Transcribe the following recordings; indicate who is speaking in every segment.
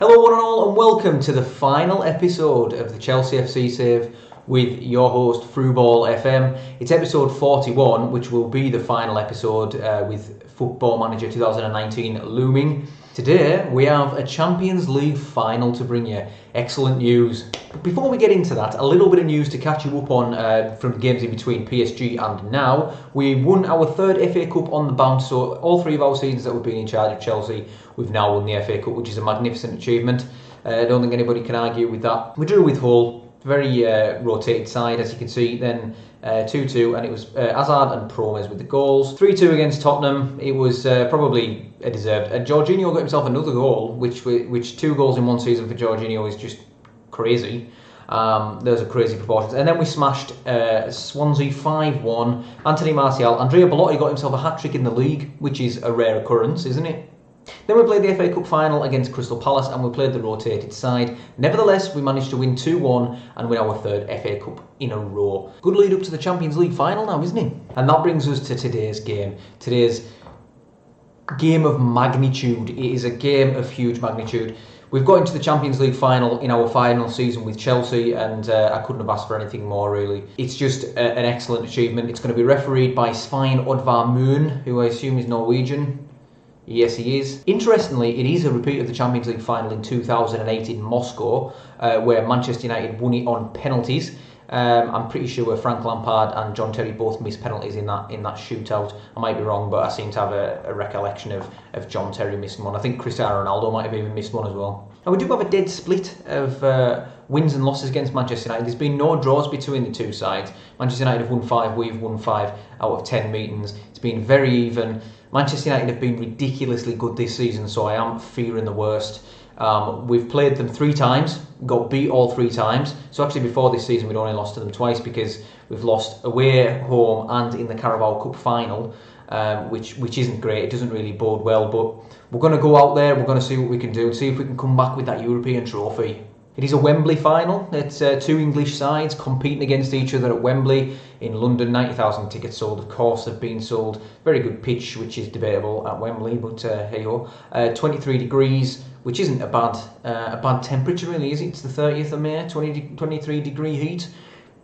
Speaker 1: Hello one and all and welcome to the final episode of the Chelsea FC Save with your host Frew FM. It's episode 41, which will be the final episode with Football Manager 2019 looming. Today we have a Champions League final to bring you. Excellent news. But before we get into that, a little bit of news to catch you up on from the games in between PSG and now. We won our third FA Cup on the bounce, so all three of our seasons that we've been in charge of Chelsea, we've now won the FA Cup, which is a magnificent achievement. I don't think anybody can argue with that. We drew with Hull, very rotated side as you can see, then 2-2, and it was Hazard and Promes with the goals. 3-2 against Tottenham, it was probably a deserved. Jorginho got himself another goal, which 2 goals in one season for Jorginho is just crazy. Those are crazy proportions. And then we smashed Swansea 5-1. Anthony Martial, Andrea Belotti got himself a hat-trick in the league, which is a rare occurrence, isn't it? Then we played the FA Cup final against Crystal Palace and we played the rotated side. Nevertheless, we managed to win 2-1 and win our third FA Cup in a row. Good lead up to the Champions League final now, isn't it? And that brings us to today's game. Today's game of magnitude. It is a game of huge magnitude. We've got into the Champions League final in our final season with Chelsea, and I couldn't have asked for anything more, really. It's just an excellent achievement. It's going to be refereed by Svein Oddvar Moon, who I assume is Norwegian. Yes, he is. Interestingly, it is a repeat of the Champions League final in 2008 in Moscow, where Manchester United won it on penalties. I'm pretty sure Frank Lampard and John Terry both missed penalties in that shootout. I might be wrong, but I seem to have a recollection of John Terry missing one. I think Cristiano Ronaldo might have even missed one as well. And we do have a dead split of wins and losses against Manchester United. There's been no draws between the two sides. Manchester United have won 5, we've won 5 out of 10 meetings. It's been very even. Manchester United have been ridiculously good this season, so I am fearing the worst. We've played them 3 times, got beat all 3 times. So actually before this season we'd only lost to them twice because we've lost away, home and in the Carabao Cup final, which isn't great. It doesn't really bode well, but we're going to go out there, we're going to see what we can do and see if we can come back with that European trophy. It is a Wembley final. It's 2 English sides competing against each other at Wembley in London. 90,000 tickets sold, of course, have been sold. Very good pitch, which is debatable at Wembley, but hey ho. 23 degrees, which isn't a bad temperature really, is it? It's the 30th of May, 23 degree heat.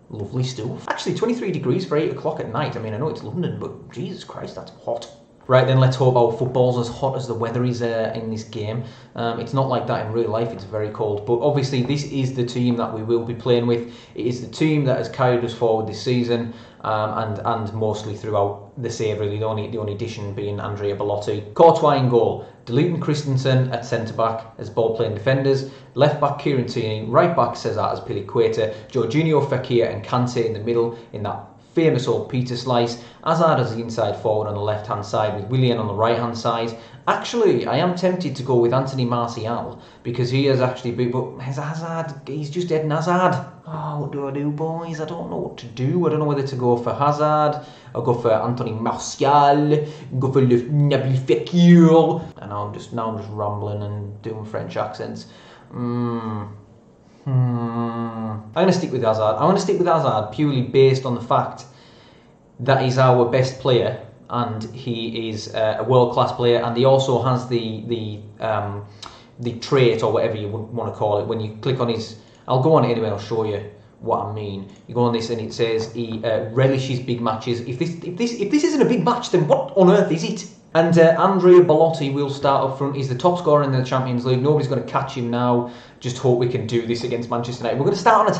Speaker 1: Lovely stuff. Actually, 23 degrees for 8 o'clock at night. I mean, I know it's London, but Jesus Christ, that's hot. Right then, let's hope our football's as hot as the weather is in this game. It's not like that in real life, it's very cold. But obviously this is the team that we will be playing with. It is the team that has carried us forward this season and mostly throughout the save really, the only addition being Andrea Belotti. Courtois in goal, Delete Christensen at centre-back as ball-playing defenders, left-back Kieran Tierney, right-back Cesar Azpilicueta, Jorginho, Fekir and Kante in the middle in that famous old Peter slice. Hazard as the inside forward on the left hand side with Willian on the right hand side. Actually, I am tempted to go with Anthony Martial because he has actually been, but Hazard, he's just Eden Hazard. Oh, what do I do, boys? I don't know what to do. I don't know whether to go for Hazard, or go for Anthony Martial, go for Nabil Fekir. And now I'm just rambling and doing French accents. I'm going to stick with Hazard. I'm going to stick with Hazard purely based on the fact that he's our best player and he is a world-class player, and he also has the trait or whatever you want to call it. When you click on his, I'll go on it anyway and I'll show you what I mean. You go on this and it says he relishes big matches. If this isn't a big match, then what on earth is it? And Andrea Belotti will start up front. He's the top scorer in the Champions League. Nobody's going to catch him now. Just hope we can do this against Manchester United. We're going to start on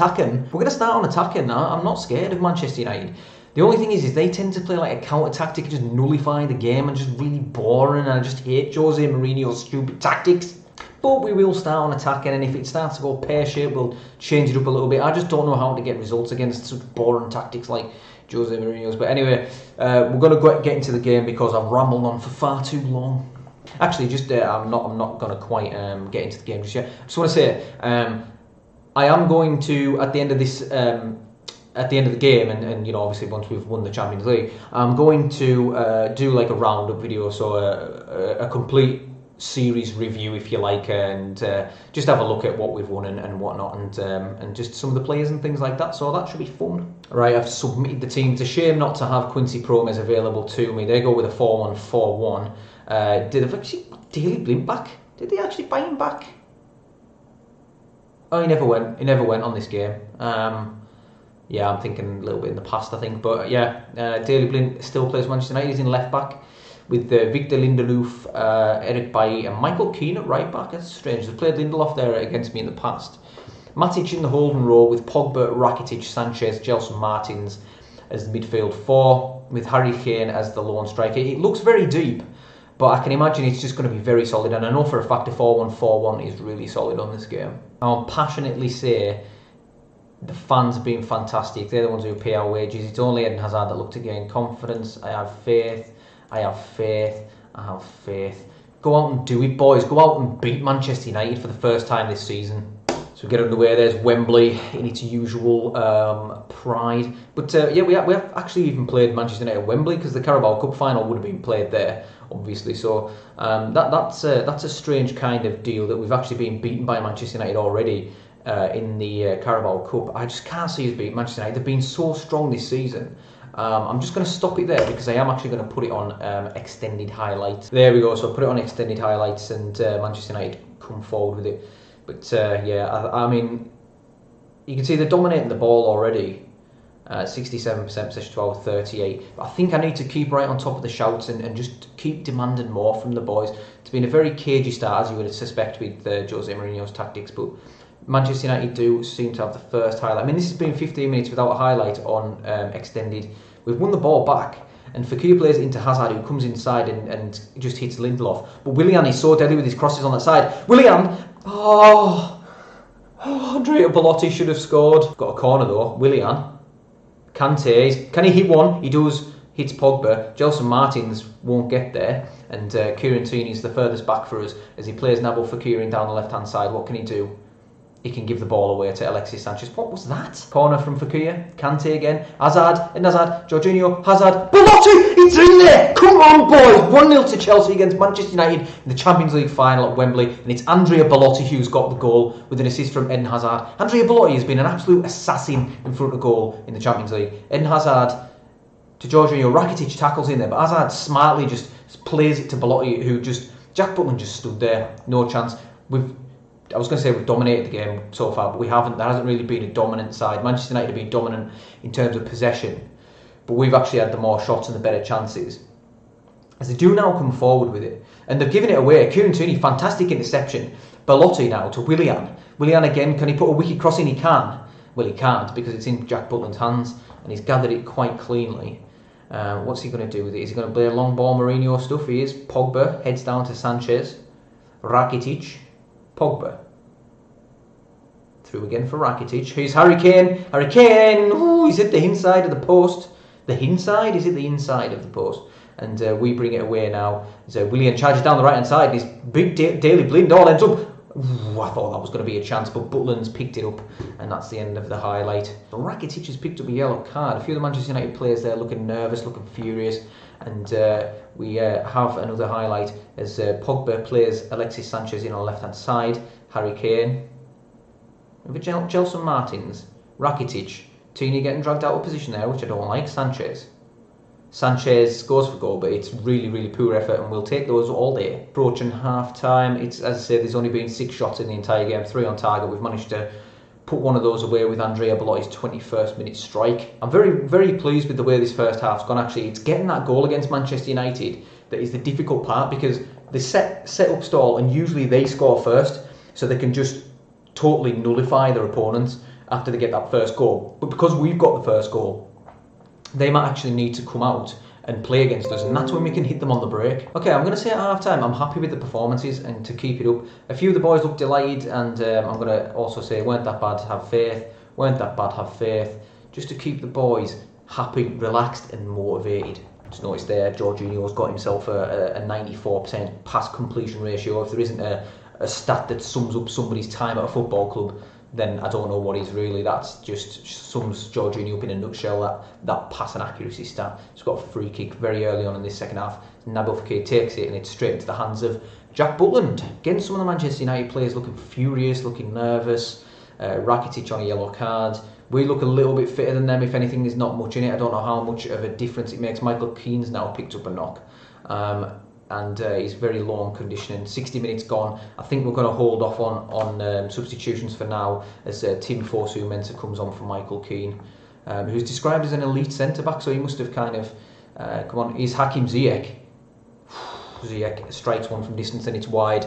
Speaker 1: attacking. I'm not scared of Manchester United. The only thing is they tend to play like a counter tactic and just nullify the game and just really boring. And I just hate Jose Mourinho's stupid tactics. But we will start on attacking, and if it starts to go pear-shaped, we'll change it up a little bit. I just don't know how to get results against such boring tactics like Jose Mourinho's. But anyway, we're going to get into the game because I've rambled on for far too long. Actually, just I'm not going to quite get into the game just yet. I just want to say I am going to at the end of this at the end of the game, and you know, obviously once we've won the Champions League, I'm going to do like a roundup video, so a complete series review, if you like, and just have a look at what we've won and whatnot, and just some of the players and things like that. So that should be fun. Right, I've submitted the team. It's a shame not to have Quincy Promes available to me. They go with a 4-1-4-1. Did they actually Daily Blind back? Did they actually buy him back? Oh, he never went. He never went on this game. Yeah, I'm thinking a little bit in the past, I think. But yeah, Daley Blind still plays Manchester United. He's in left back with Victor Lindelof, Eric Bailly, and Michael Keane at right back. That's strange. They've played Lindelof there against me in the past. Matic in the holding role with Pogba, Rakitic, Sanchez, Gelson Martins as the midfield four, with Harry Kane as the lone striker. It looks very deep, but I can imagine it's just going to be very solid. And I know for a fact a 4-1-4-1 is really solid on this game. I'll passionately say the fans have been fantastic. They're the ones who pay our wages. It's only Eden Hazard that look to gain confidence. I have faith. I have faith. I have faith. Go out and do it, boys. Go out and beat Manchester United for the first time this season. So we get underway. There's Wembley in its usual pride. But yeah, we have actually even played Manchester United at Wembley because the Carabao Cup final would have been played there, obviously. So that's a strange kind of deal that we've actually been beaten by Manchester United already in the Carabao Cup. I just can't see us beat Manchester United. They've been so strong this season. I'm just going to stop it there because I am actually going to put it on extended highlights. There we go. So I put it on extended highlights and Manchester United come forward with it. But yeah, I mean, you can see they're dominating the ball already. 67% possession, 12-38. But I think I need to keep right on top of the shouts and just keep demanding more from the boys. It's been a very cagey start, as you would suspect, with Jose Mourinho's tactics. But Manchester United do seem to have the first highlight. I mean, this has been 15 minutes without a highlight on extended. We've won the ball back. And Fekir plays into Hazard, who comes inside and just hits Lindelof. But Willian is so deadly with his crosses on that side. Willian! Andrea Belotti should have scored. Got a corner though. Willian. Kante. Can he hit one? He does. Hits Pogba. Gelson Martins won't get there. And Kieran Tierney is the furthest back for us as he plays Nabil Fekir in down the left-hand side. What can he do? He can give the ball away to Alexis Sanchez. What was that? Corner from Fekir. Kante again. Hazard. And Hazard. Jorginho. Hazard. Belotti! It's in there! Come on, boys! 1-0 to Chelsea against Manchester United in the Champions League final at Wembley. And it's Andrea Belotti who's got the goal with an assist from Eden Hazard. Andrea Belotti has been an absolute assassin in front of goal in the Champions League. Eden Hazard to Jorginho. Rakitic tackles in there, but Hazard smartly just plays it to Belotti, who just... Jack Butland just stood there. No chance. I was going to say we've dominated the game so far, but we haven't. There hasn't really been a dominant side. Manchester United have been dominant in terms of possession, but we've actually had the more shots and the better chances. As they do now come forward with it, and they're giving it away. Kieran Tierney, fantastic interception. Belotti now to Willian. Willian again, can he put a wicked cross in? He can. Well, he can't because it's in Jack Butland's hands, and he's gathered it quite cleanly. What's he going to do with it? Is he going to play a long ball Mourinho stuff? He is. Pogba heads down to Sanchez. Rakitic. Pogba. Through again for Rakitic. Who's Harry Kane? Harry Kane! Ooh, he's at the inside of the post. The inside? Is it the inside of the post? And we bring it away now. So Willian charges down the right hand side. This big Daley Blind all ends up. Ooh, I thought that was going to be a chance, but Butland's picked it up, and that's the end of the highlight. So Rakitic has picked up a yellow card. A few of the Manchester United players there looking nervous, looking furious. And we have another highlight as Pogba plays Alexis Sanchez in on the left-hand side. Harry Kane. With Gelson Martins. Rakitic. Tierney getting dragged out of position there, which I don't like. Sanchez goes for goal, but it's really, really poor effort, and we'll take those all day. Approaching half-time. It's, as I say, there's only been 6 shots in the entire game, 3 on target. We've managed to put one of those away with Andrea Belotti's 21st minute strike. I'm very, very pleased with the way this first half's gone, actually. It's getting that goal against Manchester United that is the difficult part, because they set up stall, and usually they score first, so they can just totally nullify their opponents after they get that first goal. But because we've got the first goal, they might actually need to come out and play against us, and that's when we can hit them on the break. Okay, I'm going to say at half-time, I'm happy with the performances, and to keep it up, a few of the boys look delighted, and I'm going to also say, weren't that bad, have faith, weren't that bad, have faith, just to keep the boys happy, relaxed and motivated. Just noticed there, Jorginho's got himself a 94% pass completion ratio. If there isn't a stat that sums up somebody's time at a football club, then I don't know what is really. That's just sums Jorginho up in a nutshell, that pass and accuracy stat. He's got a free kick very early on in this second half. Nabil Fekir takes it, and it's straight into the hands of Jack Butland. Again, some of the Manchester United players looking furious, looking nervous. Rakitic on a yellow card. We look a little bit fitter than them. If anything, there's not much in it. I don't know how much of a difference it makes. Michael Keane's now picked up a knock. and he's very low on conditioning. 60 minutes gone. I think we're going to hold off on substitutions for now as Tim Fosu-Mensah comes on for Michael Keane, who's described as an elite centre-back, so he must have kind of... come on, he's Hakim Ziyech. Ziyech strikes one from distance and it's wide.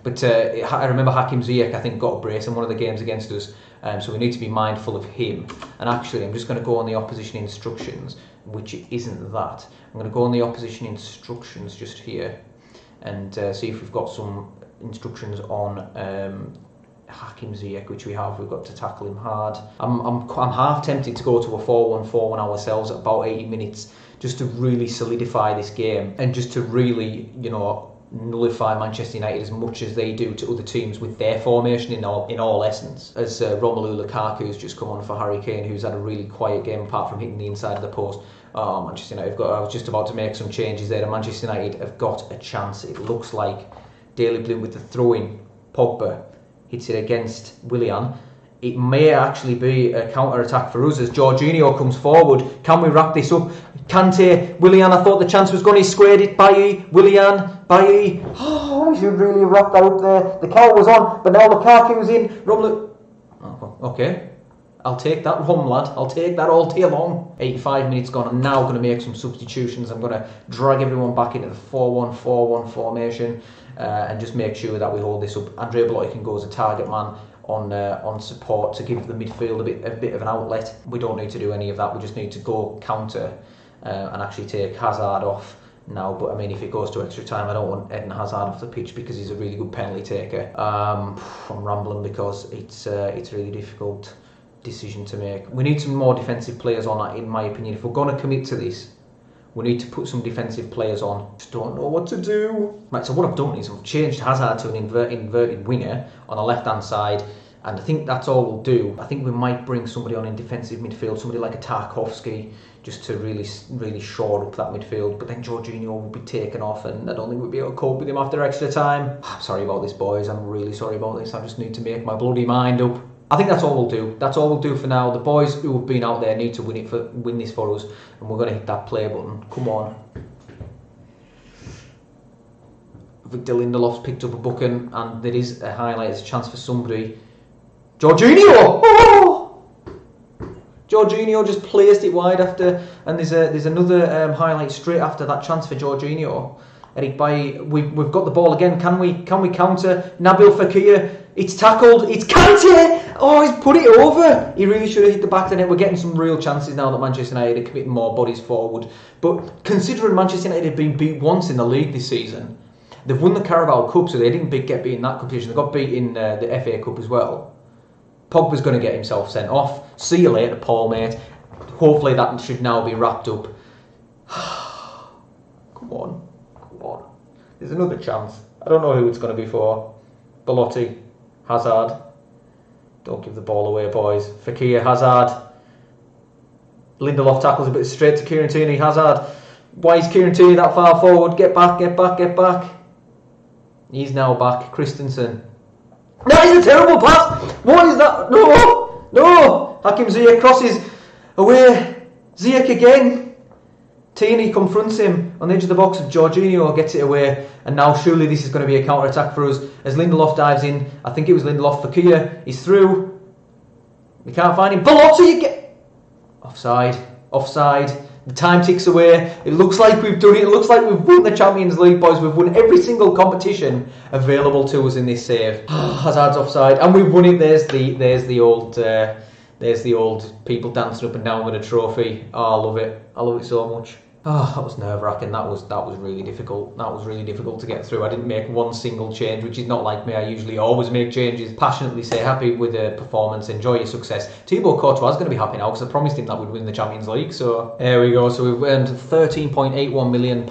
Speaker 1: But I remember Hakim Ziyech, I think, got a brace in one of the games against us, so we need to be mindful of him. And actually, I'm just going to go on the opposition instructions, which isn't that. I'm going to go on the opposition instructions just here and see if we've got some instructions on Hakim Ziyech, which we have. We've got to tackle him hard. I'm half tempted to go to a 4-1-4-1 ourselves at about 80 minutes, just to really solidify this game and just to really, nullify Manchester United as much as they do to other teams with their formation in all essence. As Romelu Lukaku's just come on for Harry Kane, who's had a really quiet game apart from hitting the inside of the post. Oh, Manchester United I was just about to make some changes there, and Manchester United have got a chance. It looks like Daley Blind with the throw-in. Pogba hits it against Willian. It may actually be a counter-attack for us as Jorginho comes forward. Can we wrap this up? Kante, Willian, I thought the chance was gone. He squared it. Bailly, Willian, Bailly. Oh, we should really wrap that up there. The call was on, but now Lukaku's in. Romelu. Oh, okay. I'll take that, lad. I'll take that all day long. 85 minutes gone. I'm now going to make some substitutions. I'm going to drag everyone back into the 4-1-4-1 formation and just make sure that we hold this up. Andrea Belotti can go as a target man on support to give the midfield a bit of an outlet. We don't need to do any of that. We just need to go counter and actually take Hazard off now. But I mean, if it goes to extra time, I don't want Eden Hazard off the pitch because he's a really good penalty taker. I'm rambling because it's a really difficult decision to make. We need some more defensive players on that, in my opinion. If we're going to commit to this, we need to put some defensive players on. Just don't know what to do. Right, so what I've done is I've changed Hazard to an inverted winger on the left-hand side, and I think that's all we'll do. I think we might bring somebody on in defensive midfield, somebody like a Tarkowski, just to really shore up that midfield. But then Jorginho will be taken off, and I don't think we'll be able to cope with him after extra time. I'm sorry about this, boys. I'm really sorry about this. I just need to make my bloody mind up. I think that's all we'll do. That's all we'll do for now. The boys who have been out there need to win this for us, and we're going to hit that play button. Come on. Victor Lindelof's picked up a booking, and there is a highlight. There's a chance for somebody. Jorginho! Oh! Jorginho just placed it wide after, and there's another highlight straight after that chance for Jorginho. Eric Bailly, we've got the ball again. Can we counter? Nabil Fekir. It's tackled. It's Kante. Oh, he's put it over. He really should have hit the back of the net. We're getting some real chances now that Manchester United are committing more bodies forward. But considering Manchester United have been beat once in the league this season, they've won the Carabao Cup, so they didn't get beat in that competition. They got beat in the FA Cup as well. Pogba's going to get himself sent off. See you later, Paul, mate. Hopefully that should now be wrapped up. Come on. There's another chance. I don't know who it's going to be for. Belotti, Hazard. Don't give the ball away, boys. Fekir, Hazard. Lindelof tackles a bit straight to Kieran Tierney. Hazard. Why is Kieran Tierney that far forward? Get back. He's now back. Christensen. That is a terrible pass. What is that? No. Hakim Ziyech crosses away. Ziyech again. Tierney confronts him on the edge of the box. Jorginho gets it away, and now surely this is going to be a counter-attack for us as Lindelof dives in. I think it was Lindelof. Fekir is through. We can't find him. Belotti again. Offside. The time ticks away. It looks like we've done it. It looks like we've won the Champions League, boys. We've won every single competition available to us in this save. Hazard's offside, and we've won it. There's the old people dancing up and down with a trophy. Oh, I love it. I love it so much. Oh, that was nerve-wracking. That was really difficult. That was really difficult to get through. I didn't make one single change, which is not like me. I usually always make changes. Passionately say happy with the performance. Enjoy your success. Thibaut Courtois is going to be happy now because I promised him that we'd win the Champions League. So there we go. So we've earned £13.81 million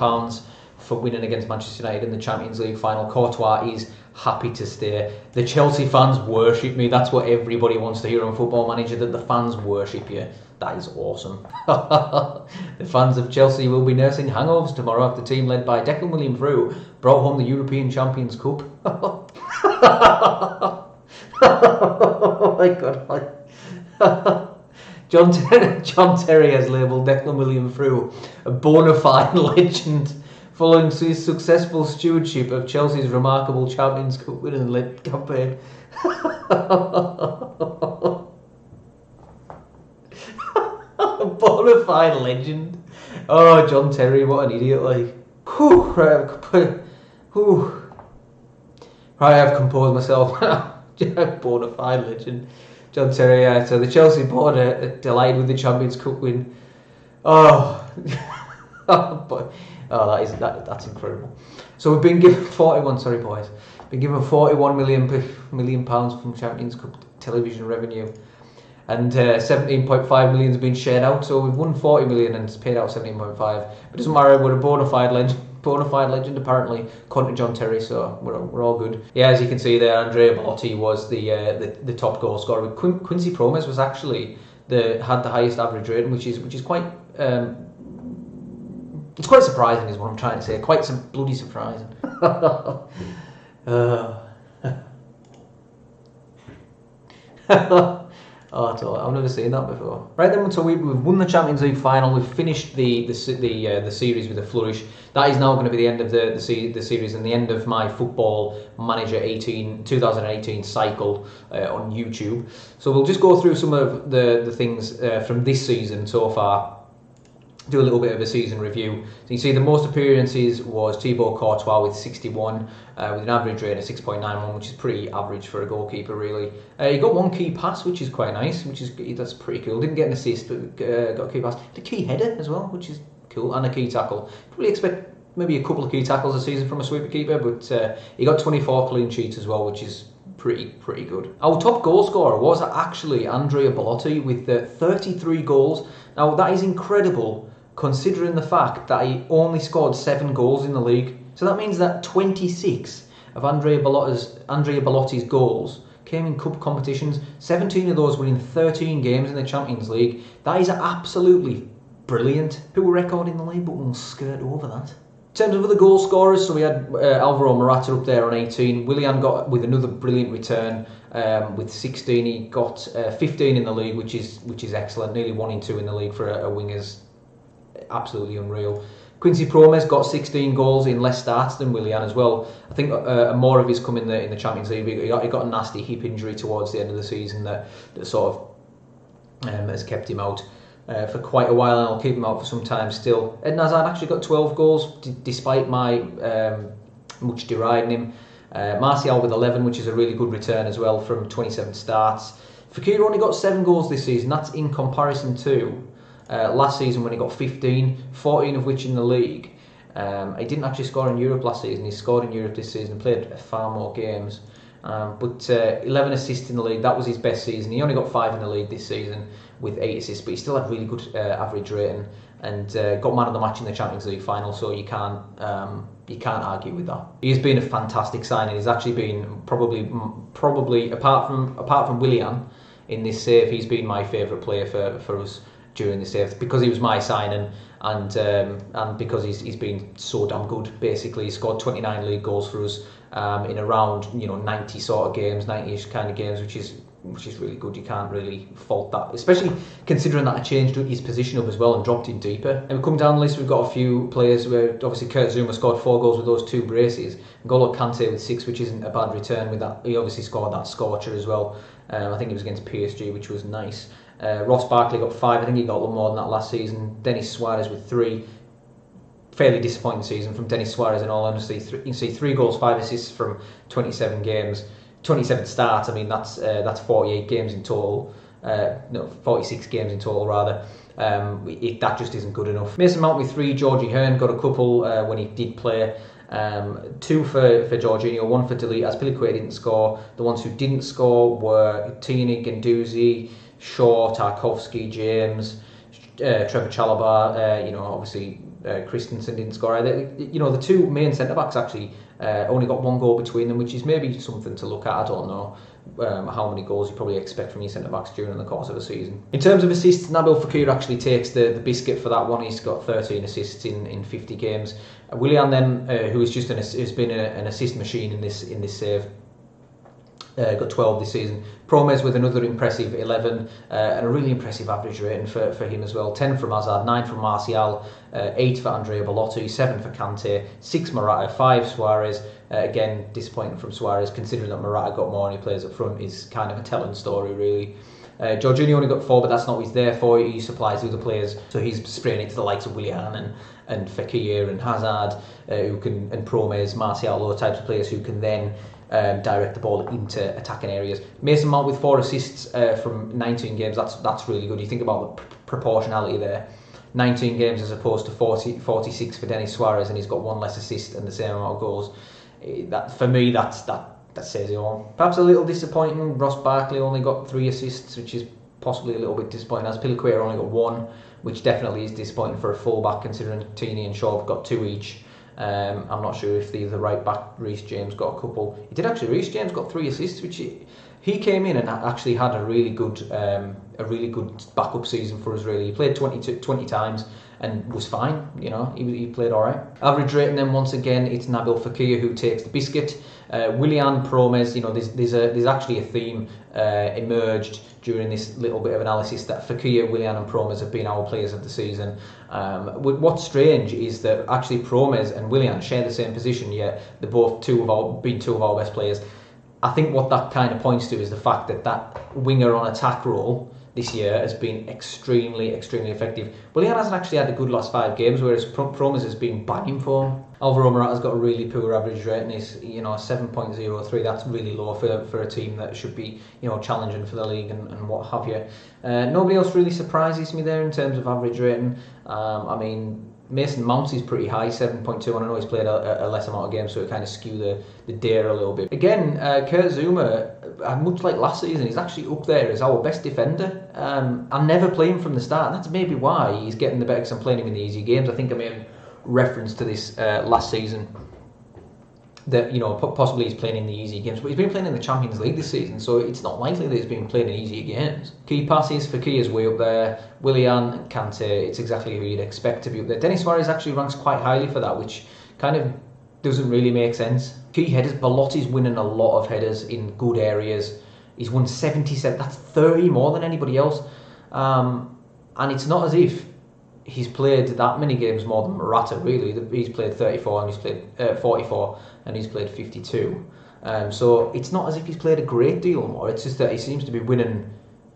Speaker 1: for winning against Manchester United in the Champions League final. Courtois is happy to stay. The Chelsea fans worship me. That's what everybody wants to hear on Football Manager, that the fans worship you. That is awesome. The fans of Chelsea will be nursing hangovers tomorrow after the team led by Declan William Frew brought home the European Champions Cup. Oh my God. John Terry has labelled Declan William Frew a bona fide legend. following his successful stewardship of Chelsea's remarkable Champions Cup winning campaign. Bona fide legend. Oh, John Terry, what an idiot! Like, right, I've composed myself. Bona fide legend, John Terry. Yeah. So the Chelsea board are delighted with the Champions Cup win. Oh, that's incredible. So we've been given 41. Sorry, boys. Been given 41 million pounds from Champions Cup television revenue, and 17.5 million has been shared out. So we've won 40 million and paid out 17.5. But it doesn't matter. We're a bona fide legend apparently, according to John Terry. So we're all good. Yeah, as you can see there, Andrea Bellotti was the top goal scorer. Quincy Promes was actually had the highest average rating, which is quite. It's quite surprising, is what I'm trying to say. Quite some bloody surprising. Oh, it's all, I've never seen that before. Right then, so we've won the Champions League final. We've finished the series with a flourish. That is now going to be the end of the series and the end of my Football Manager 2018 cycle on YouTube. So we'll just go through some of the things from this season so far. Do a little bit of a season review. So you see the most appearances was Thibaut Courtois with 61, with an average rate of 6.91, which is pretty average for a goalkeeper, really. He got one key pass, which is quite nice, that's pretty cool. Didn't get an assist, but got a key pass. The key header as well, which is cool, and a key tackle. Probably expect maybe a couple of key tackles a season from a sweeper keeper, but he got 24 clean sheets as well, which is pretty good. Our top goal scorer was actually Andrea Bellotti with 33 goals. Now that is incredible, considering the fact that he only scored 7 goals in the league. So that means that 26 of Andrea Bellotti's goals came in cup competitions. 17 of those were in 13 games in the Champions League. That is absolutely brilliant. Poor record in the league, but we'll skirt over that. In terms of other goal scorers, so we had Alvaro Morata up there on 18. Willian got with another brilliant return with 16. He got 15 in the league, which is excellent. Nearly 1 in 2 in the league for a winger's. Absolutely unreal. Quincy Promes got 16 goals in less starts than Willian as well. I think more of his come in the Champions League. He got a nasty hip injury towards the end of the season that sort of has kept him out for quite a while, and I'll keep him out for some time still. Eden Hazard actually got 12 goals despite my much deriding him. Martial with 11, which is a really good return as well from 27 starts. Fekir only got 7 goals this season. That's in comparison to last season when he got 15, 14 of which in the league. He didn't actually score in Europe last season. He scored in Europe this season, played far more games. But 11 assists in the league, that was his best season. He only got 5 in the league this season with 8 assists, but he still had really good average rating and got man of the match in the Champions League final, so you can't argue with that. He has been a fantastic signing. He's actually been probably apart from Willian in this save, he's been my favourite player for us during the save, because he was my signing and because he's been so damn good. Basically, he scored 29 league goals for us in around 90 sort of games, 90ish kind of games, which is really good. You can't really fault that, especially considering that I changed his position up as well and dropped him deeper. And we come down the list, we've got a few players where obviously Kurt Zouma scored 4 goals with those 2 braces. N'Golo Kante with 6, which isn't a bad return with that. He obviously scored that scorcher as well. I think it was against PSG, which was nice. Ross Barkley got 5. I think he got a little more than that last season. Denis Suarez with 3. Fairly disappointing season from Denis Suarez in all honesty. You can see 3 goals, 5 assists from 27 games. 27 starts, I mean that's 48 games in total. 46 games in total rather. That just isn't good enough. Mason Mount with 3, Georgie Hearn got a couple when he did play. 2 for Jorginho, 1 for Delete. Azpilicueta didn't score. The ones who didn't score were Tierney, Guendouzi, Shaw, Tarkowski, James, Trevor Chalobah. Obviously Christensen didn't score either. The 2 main centre backs actually only got 1 goal between them, which is maybe something to look at. I don't know how many goals you probably expect from your centre backs during the course of a season. In terms of assists, Nabil Fekir actually takes the biscuit for that one. He's got 13 assists in 50 games. Willian then, who is just has been an assist machine in this save. Got 12 this season. Promes with another impressive 11 and a really impressive average rating for him as well. 10 from Hazard, 9 from Martial, 8 for Andrea Belotti, 7 for Kante, 6 Morata, 5 Suarez. Again, disappointing from Suarez, considering that Morata got more and he plays up front, is kind of a telling story, really. Jorginho only got 4, but that's not what he's there for. He supplies the other players, so he's spraying it to the likes of Willian and Fekir and Hazard, and Promes, Martial, those types of players who can then direct the ball into attacking areas. Mason Mount with 4 assists from 19 games. That's really good. You think about the proportionality there. 19 games as opposed to 46 for Denis Suarez, and he's got 1 less assist and the same amount of goals. That for me, that says it all. Perhaps a little disappointing. Ross Barkley only got 3 assists, which is possibly a little bit disappointing. As Piliqueta only got 1, which definitely is disappointing for a fullback, considering Tini and Shaw have got 2 each. I'm not sure if the right back Reece James got a couple. He did actually. Reece James got 3 assists, which he came in and actually had a really good backup season for us. Really, he played 20 times and was fine. You know, he played all right. Average rating then once again, it's Nabil Fekir who takes the biscuit. Willian, Promes, you know, there's actually a theme emerged during this little bit of analysis that Fekir, Willian and Promes have been our players of the season. What's strange is that actually Promes and Willian share the same position, yet they're both two of our best players. I think what that kind of points to is the fact that winger on attack role this year has been extremely effective. Willian hasn't actually had a good last 5 games, whereas Promes has been banging for him. Alvaro Morata's got a really poor average rating. He's 7.03. That's really low for a team that should be challenging for the league and what have you. Nobody else really surprises me there in terms of average rating. I mean, Mason Mount is pretty high, 7.2, and I know he's played a less amount of games, so it kind of skew the data a little bit. Again, Kurt Zouma, much like last season, he's actually up there as our best defender. I never play him from the start, and that's maybe why he's getting the better, because I'm playing him in the easy games. I think I made reference to this last season, that possibly he's playing in the easy games, but he's been playing in the Champions League this season, so it's not likely that he's been playing in easier games. Key passes, Fekir's way up there. Willian and Kante, it's exactly who you'd expect to be up there. Denis Suarez actually ranks quite highly for that, which kind of doesn't really make sense. Key headers, Belotti's winning a lot of headers in good areas. He's won 77, that's 30 more than anybody else. And it's not as if he's played that many games more than Morata, really. He's played 34 and he's played 44 and he's played 52. So it's not as if he's played a great deal more. It's just that he seems to be winning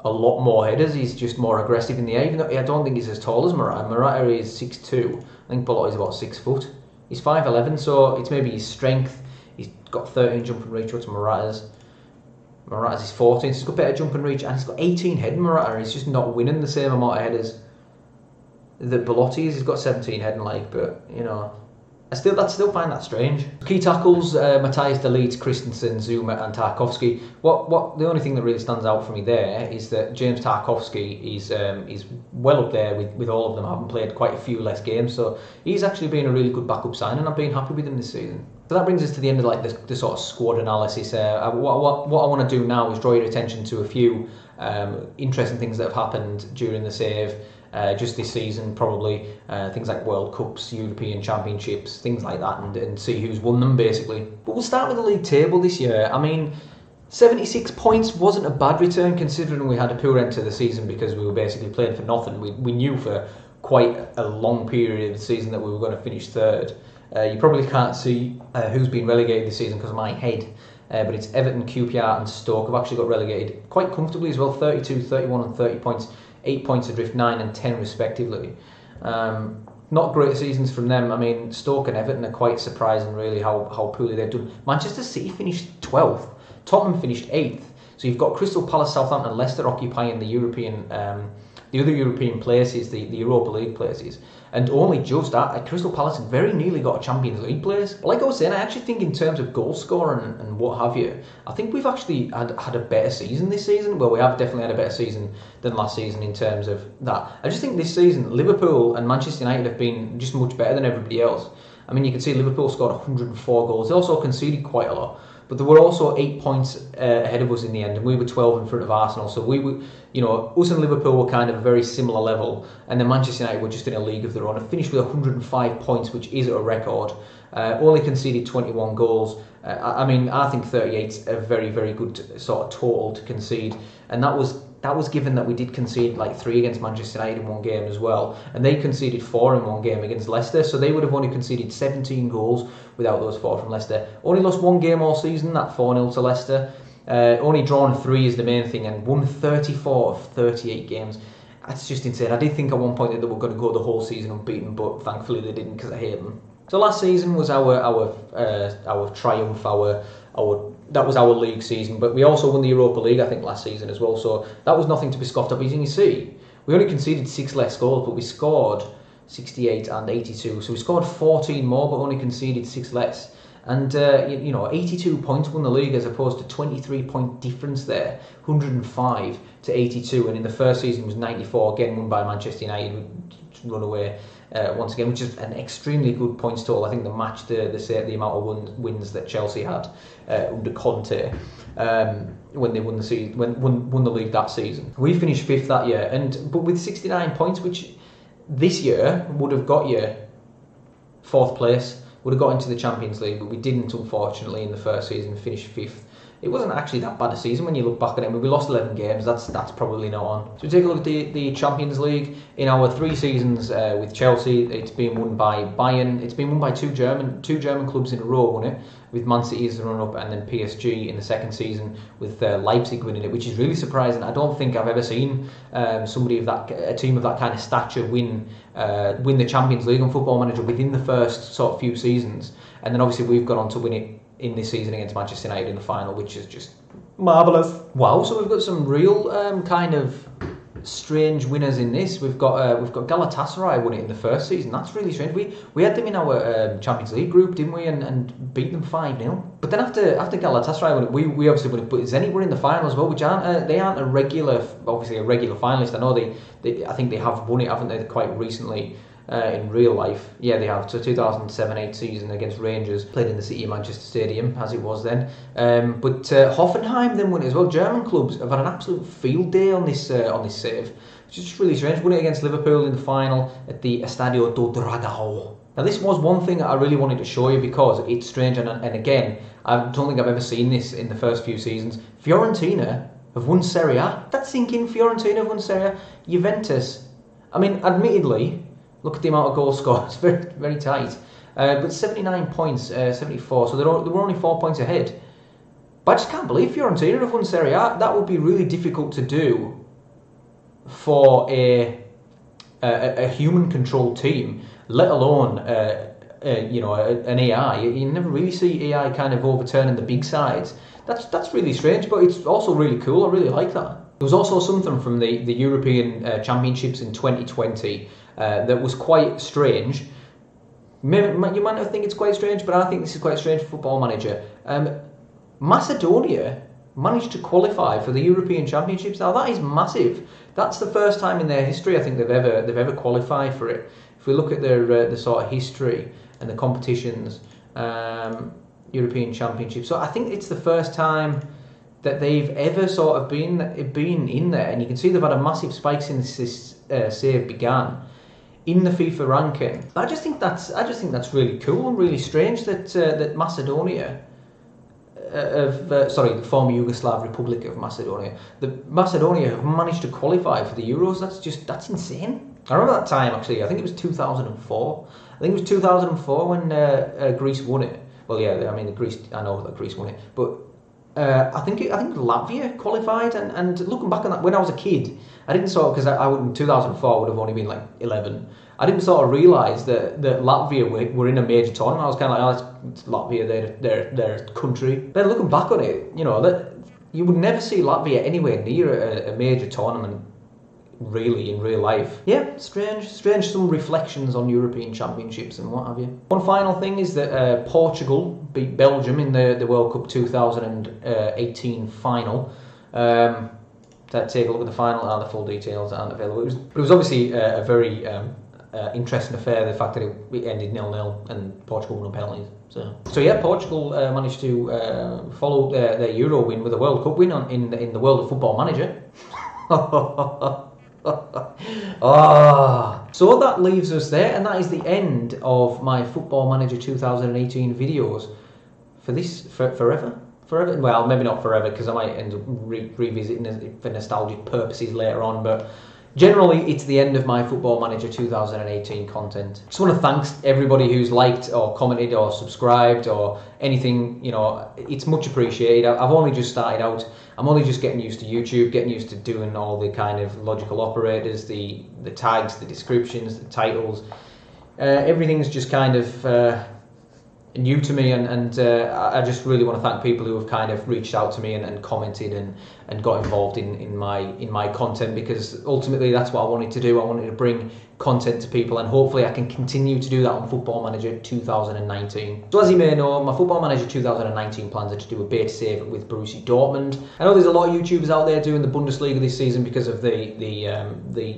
Speaker 1: a lot more headers. He's just more aggressive in the air, even though I don't think he's as tall as Morata. Morata is 6'2". I think Belotti's about 6 foot. He's 5'11", so it's maybe his strength. He's got 13 jump and reach, what's Morata's? Morata's is 14, so he's got better jump and reach, and he's got 18 heading Morata. He's just not winning the same amount of headers that Belotti is. He's got 17 heading, but I still find that strange. Key tackles: Matthias De Ligt, Christensen, Zouma and Tarkowski. What the only thing that really stands out for me there is that James Tarkowski is well up there with all of them, having played quite a few less games, so he's actually been a really good backup sign, and I've been happy with him this season. So that brings us to the end of the sort of squad analysis. What I want to do now is draw your attention to a few interesting things that have happened during the save. Just this season, probably things like World Cups, European Championships, things like that, and see who's won them, basically. But we'll start with the league table this year. I mean, 76 points wasn't a bad return, considering we had a poor end to the season because we were basically playing for nothing. We knew for quite a long period of the season that we were going to finish third. You probably can't see who's been relegated this season because of my head, but it's Everton, QPR and Stoke have actually got relegated quite comfortably as well, 32, 31 and 30 points. 8 points adrift, 9 and 10 respectively. Not great seasons from them. I mean, Stoke and Everton are quite surprising, really, how poorly they've done. Manchester City finished 12th. Tottenham finished 8th. So you've got Crystal Palace, Southampton and Leicester occupying the other European places, the Europa League places. And only just Crystal Palace very nearly got a Champions League place. Like I was saying, I actually think in terms of goal scoring and what have you, I think we've actually had a better season this season. Well, we have definitely had a better season than last season in terms of that. I just think this season, Liverpool and Manchester United have been just much better than everybody else. I mean, you can see Liverpool scored 104 goals. They also conceded quite a lot. but there were also 8 points ahead of us in the end, and we were 12 in front of Arsenal. So we were, us and Liverpool were kind of a very similar level, and then Manchester United were just in a league of their own and finished with 105 points, which is a record. Only conceded 21 goals. I think 38's a very, very good sort of total to concede, and that was given that we did concede like 3 against Manchester United in one game as well, and they conceded 4 in one game against Leicester, so they would have only conceded 17 goals without those 4 from Leicester. Only lost 1 game all season, that 4-0 to Leicester. Only drawn 3 is the main thing, and won 34 of 38 games. That's just insane. I did think at one point that they were going to go the whole season unbeaten, but thankfully they didn't because I hate them. So last season was our triumph, that was our league season, but we also won the Europa League, I think, last season as well, so that was nothing to be scoffed at. As you can see, we only conceded 6 less goals, but we scored 68 and 82, so we scored 14 more, but only conceded 6 less. And, 82 points won the league as opposed to 23-point difference there, 105 to 82, and in the first season was 94, again won by Manchester United, run away once again, which is an extremely good points total. I think they matched the amount of wins that Chelsea had under Conte when they won the season, won the league that season. We finished 5th that year, but with 69 points, which this year would have got you 4th place, would have got into the Champions League, but we didn't, unfortunately, in the first season, finished 5th. It wasn't actually that bad a season when you look back at it. I mean, we lost 11 games, that's probably not on. So we take a look at the Champions League. In our 3 seasons with Chelsea, it's been won by Bayern. It's been won by two German clubs in a row, won it, with Man City as the run-up, and then PSG in the second season with Leipzig winning it, which is really surprising. I don't think I've ever seen a team of that kind of stature win the Champions League on Football Manager within the first sort of few seasons. And then obviously we've gone on to win it in this season against Manchester United in the final, which is just marvellous. Wow, so we've got some real kind of strange winners in this. We've got Galatasaray won it in the first season. That's really strange. We had them in our Champions League group, didn't we? And beat them 5-0. But then after Galatasaray won it, we obviously won it. But Zenit were in the final as well, which aren't a regular finalist. I know I think they have won it, haven't they? Quite recently. In real life, yeah, they have. So 2007-8 season against Rangers, played in the City of Manchester Stadium as it was then. But Hoffenheim then won it as well. German clubs have had an absolute field day on this save, which is just really strange. Won it against Liverpool in the final at the Estadio do Dragão. Now this was one thing that I really wanted to show you because it's strange, and again, I don't think I've ever seen this in the first few seasons. Fiorentina have won Serie A. That's sinking. Fiorentina have won Serie A. Juventus, I mean, admittedly, look at the amount of goals scored. It's very, very tight. But 79 points, 74. So they were only 4 points ahead. But I just can't believe Fiorentina have won Serie A. That would be really difficult to do for a human-controlled team, let alone an AI. You never really see AI kind of overturning the big sides. That's really strange, but it's also really cool. I really like that. There was also something from the European Championships in 2020 that was quite strange. You might not think it's quite strange, but I think this is quite strange for Football Manager. Macedonia managed to qualify for the European Championships. Now that is massive. That's the first time in their history I think they've ever qualified for it. If we look at the sort of history and the competitions, European Championships. So I think it's the first time that they've ever sort of been in there, and you can see they've had a massive spike since this save began in the FIFA ranking. I just think that's really cool and really strange that Macedonia, the former Yugoslav Republic of Macedonia, Macedonia have managed to qualify for the Euros. That's insane. I remember that time actually. I think it was 2004. I think it was 2004 when Greece won it. Well, yeah, I mean Greece. I know that Greece won it, but. I think Latvia qualified, and looking back on that, when I was a kid, I didn't because I would in 2004 would have only been like 11. I didn't sort of realise that Latvia were in a major tournament. I was kind of like, oh, it's Latvia, their country. Then looking back on it, you would never see Latvia anywhere near a major tournament, really, in real life. Yeah, strange. Some reflections on European Championships and what have you. One final thing is that Portugal beat Belgium in the World Cup 2018 final. Take a look at the final, and the full details aren't available. But it was obviously a very interesting affair, the fact that it ended 0-0 and Portugal won on penalties. So yeah, Portugal managed to follow their Euro win with a World Cup win in the world of Football Manager. So that leaves us there, and that is the end of my Football Manager 2018 videos forever. Well, maybe not forever, because I might end up revisiting it for nostalgic purposes later on, but generally it's the end of my Football Manager 2018 content. Just want to thank everybody who's liked or commented or subscribed or anything, it's much appreciated. I've only just started out. I'm only just getting used to YouTube, getting used to doing all the kind of logical operators, the tags, the descriptions, the titles. Everything's just kind of new to me, and I just really want to thank people who have kind of reached out to me and commented and got involved in my content, because ultimately that's what I wanted to do. I wanted to bring content to people, and hopefully I can continue to do that on Football Manager 2019. So as you may know, my Football Manager 2019 plans are to do a beta save with Borussia Dortmund. I know there's a lot of YouTubers out there doing the Bundesliga this season because of the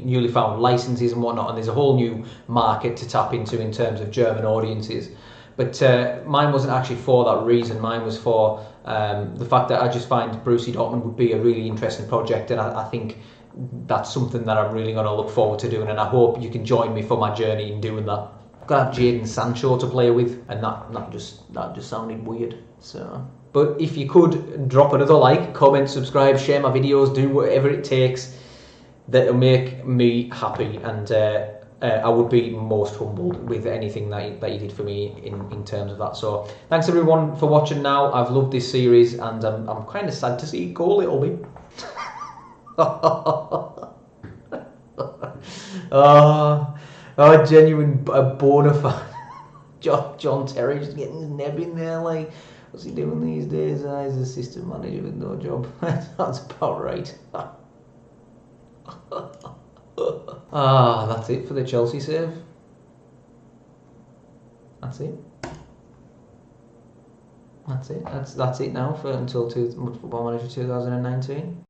Speaker 1: newly found licenses and whatnot, and there's a whole new market to tap into in terms of German audiences. But mine wasn't actually for that reason. Mine was for the fact that I just find Borussia Dortmund would be a really interesting project, and I think that's something that I'm really going to look forward to doing, and I hope you can join me for my journey in doing that. I've got to have Jadon Sancho to play with, and that just sounded weird. So, but if you could drop another like, comment, subscribe, share my videos, do whatever it takes, that'll make me happy, and I would be most humbled with anything that you did for me in terms of that. So thanks everyone for watching now. I've loved this series, and I'm kind of sad to see it go a little bit. Genuine bona fide. John Terry just getting his neb in there, like, what's he doing these days? He's assistant manager with no job. That's about right. That's it for the Chelsea save. That's it. That's it now until Football Manager 2019.